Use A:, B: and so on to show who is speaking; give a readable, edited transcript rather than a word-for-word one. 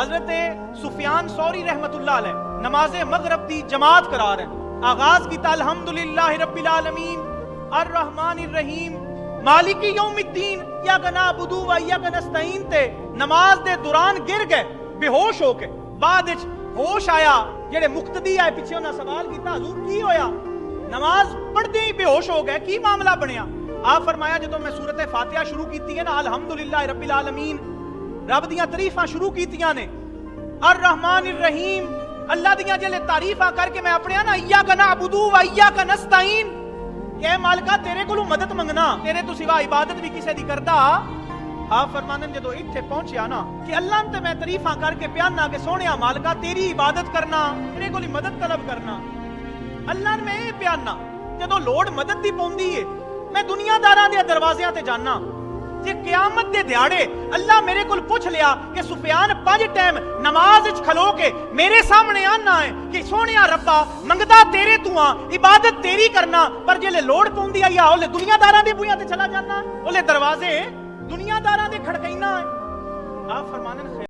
A: हजरत सुफियान सौरी रहमतुल्लाह अलैह नमाज मगरब दी जमात करा रहे हैं। आगाज की अल्हम्दुलिल्लाहि रब्बिल आलमीन अर्रहमानिर रहीम मालिकी यौमिद्दीन इय्याका नअबुदु व इय्याका नस्तईन ते नमाज दे दौरान गिर गए बेहोश हो के। बाद विच होश आया, जेड़े मुक्तदी आए पिछे उन्हां सवाल कीता हुजूर की होया? नमाज पढ़दे ही बेहोश हो गए, की मामला बनया? आप फरमाया जदों मैं सूरत फातिहा शुरू कीती है ना, अल्हम्दुलिल्लाहि रब्बिल आलमीन, रब दियां तारीफां शुरू कीतियां ने, अर्रहमानिर रहीम, अल्लाह दियां जेले तारीफां करके मैं अपने ना इय्याका नअबुदु व इय्याका नस्तईन, कि मालिका तेरे कोलों मदद मंगना, तेरे तो सिवा इबादत भी किसे दी करदा। आप फरमानन जदों इत्थे पहुंचिया ना कि अल्लाह ते मैं तारीफां करके प्याना कि सोहणिया मालिका तेरी इबादत करना, तेरे कोल मदद तलब करना। अल्लाह ने मैं प्याना जदों लोड़ मदद दी पौंदी है, मैं दुनियादारां दे दरवाज़ियां ते जाना। जे क़यामत दे दिहाड़े अल्लाह मेरे कोल पुछ लिया कि सुफियान 5 टाइम नमाज विच खलो के मेरे सामने आना है कि सोहणिया रब्बा मंगदा तेरे तू आ, इबादत तेरी करना, पर जेले लोड़ पौंदी आई ओले दुनियादारां दे बूहियां ते चला जाना, ओले दरवाजे दुनियादारां दे खड़काइना है। आप फरमानन